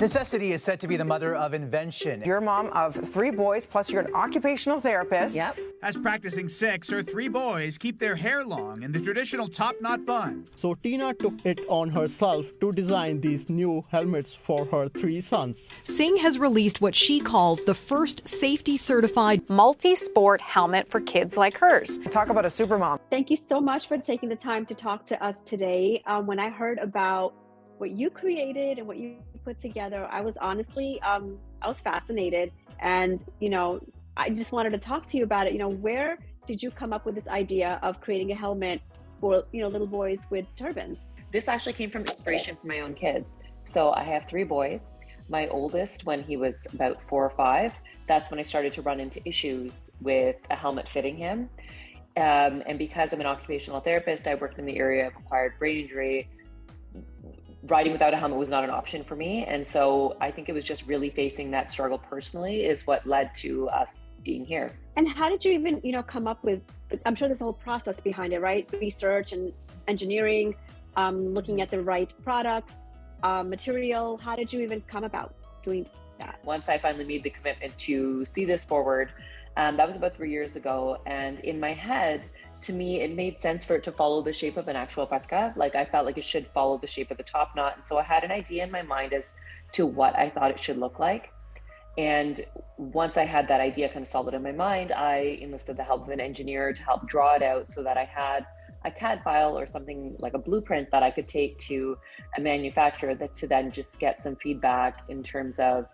Necessity is said to be the mother of invention. You're a mom of 3 boys, plus you're an occupational therapist. Yep. As practicing Sikhs, her 3 boys keep their hair long in the traditional top-knot bun. So Tina took it on herself to design these new helmets for her 3 sons. Singh has released what she calls the first safety-certified MultiSport helmet for kids like hers. Talk about a super mom. Thank you so much for taking the time to talk to us today. When I heard about what you created and what you put together, I was honestly, I was fascinated. And, I just wanted to talk to you about it. Where did you come up with this idea of creating a helmet for, little boys with turbans? This actually came from inspiration from my own kids. So I have 3 boys. My oldest, when he was about 4 or 5, that's when I started to run into issues with a helmet fitting him. And because I'm an occupational therapist, I worked in the area of acquired brain injury. Riding without a helmet was not an option for me. And so I think it was just really facing that struggle personally is what led to us being here. And how did you even, come up with, I'm sure there's a whole process behind it, right? Research and engineering, looking at the right products, material. How did you even come about doing that? Once I finally made the commitment to see this forward, that was about 3 years ago. And in my head, to me, it made sense for it to follow the shape of an actual patka. Like I felt like it should follow the shape of the top knot. And so I had an idea in my mind as to what I thought it should look like. And once I had that idea kind of solid in my mind, I enlisted the help of an engineer to help draw it out so that I had a CAD file or something like a blueprint that I could take to a manufacturer to then just get some feedback in terms of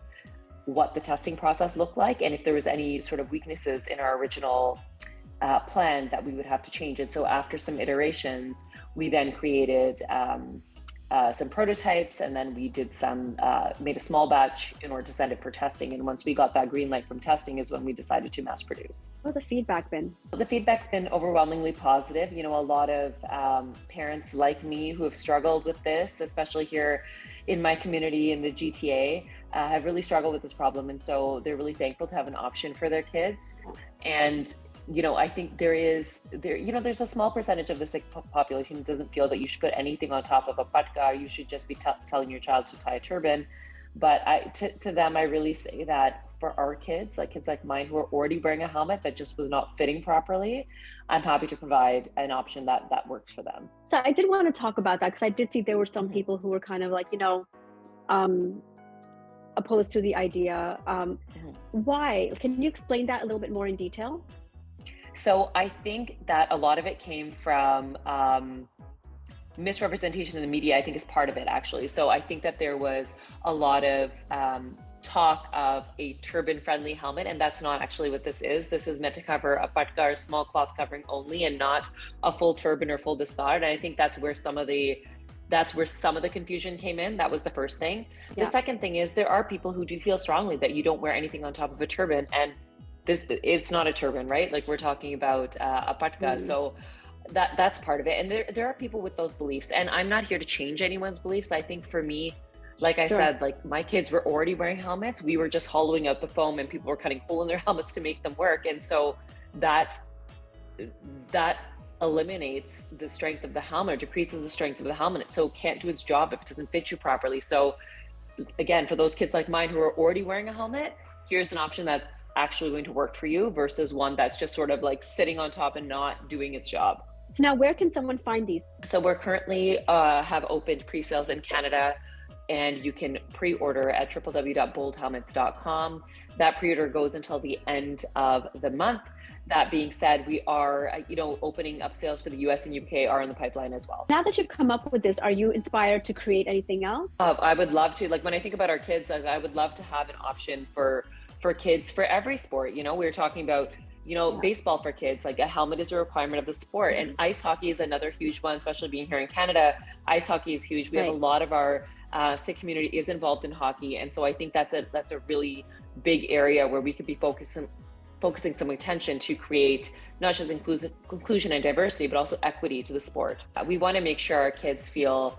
what the testing process looked like and if there was any sort of weaknesses in our original plan that we would have to change. And so after some iterations, we then created some prototypes, and then we did made a small batch in order to send it for testing. And once we got that green light from testing is when we decided to mass produce. What has the feedback been? The feedback's been overwhelmingly positive. A lot of parents like me who have struggled with this, especially here in my community in the GTA, have really struggled with this problem. And so they're really thankful to have an option for their kids. And I think there's a small percentage of the Sikh population who doesn't feel that you should put anything on top of a patka. You should just be telling your child to tie a turban. But to them, I really say that for our kids like mine who are already wearing a helmet that just was not fitting properly, I'm happy to provide an option that works for them. So I did want to talk about that because I did see there were some people who were kind of like, opposed to the idea. Why? Can you explain that a little bit more in detail? So I think that a lot of it came from misrepresentation in the media, I think is part of it actually. So I think that there was a lot of talk of a turban-friendly helmet, and that's not actually what this is. This is meant to cover a patka or small cloth covering only and not a full turban or full distar. And I think that's where some of the confusion came in. That was the first thing. Yeah. The second thing is there are people who do feel strongly that you don't wear anything on top of a turban, and it's not a turban, right? Like we're talking about a patka. So that's part of it. And there are people with those beliefs, and I'm not here to change anyone's beliefs. I think for me, like I said, like my kids were already wearing helmets. We were just hollowing out the foam and people were cutting hole in their helmets to make them work. And so that eliminates the strength of the helmet, or decreases the strength of the helmet. So it can't do its job if it doesn't fit you properly. So again, for those kids like mine who are already wearing a helmet, here's an option that's actually going to work for you versus one that's just sort of like sitting on top and not doing its job. So now where can someone find these? So we're currently have opened pre-sales in Canada, and you can pre-order at www.boldhelmets.com. That pre-order goes until the end of the month. That being said, we are, opening up sales for the US and UK are in the pipeline as well. Now that you've come up with this, are you inspired to create anything else? I would love to. Like when I think about our kids, I would love to have an option for kids for every sport. We were talking about, baseball for kids, like a helmet is a requirement of the sport. And ice hockey is another huge one, especially being here in Canada. Ice hockey is huge. We have a lot of our Sikh community is involved in hockey. And so I think that's a really big area where we could be focusing some attention to create not just inclusion and diversity, but also equity to the sport. We want to make sure our kids feel,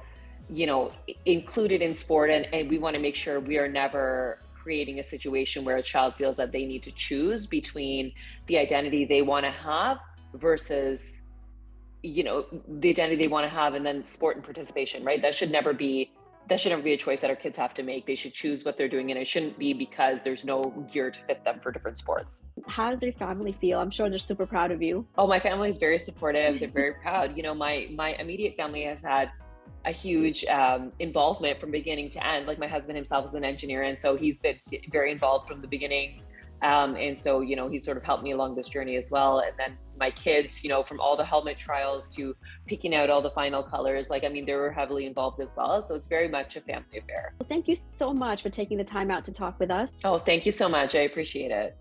included in sport, and we want to make sure we are never creating a situation where a child feels that they need to choose between the identity they want to have versus, the identity they want to have and then sport and participation, right? That should never be that shouldn't be a choice that our kids have to make. They should choose what they're doing, and it shouldn't be because there's no gear to fit them for different sports. How does your family feel? I'm sure they're super proud of you. Oh, my family is very supportive. They're very proud. You know, my immediate family has had a huge involvement from beginning to end. Like my husband himself is an engineer, and so he's been very involved from the beginning. And so, you know, he sort of helped me along this journey as well. And then my kids, you know, from all the helmet trials to picking out all the final colors, like, I mean, they were heavily involved as well. So it's very much a family affair. Well, thank you so much for taking the time out to talk with us. Oh, thank you so much. I appreciate it.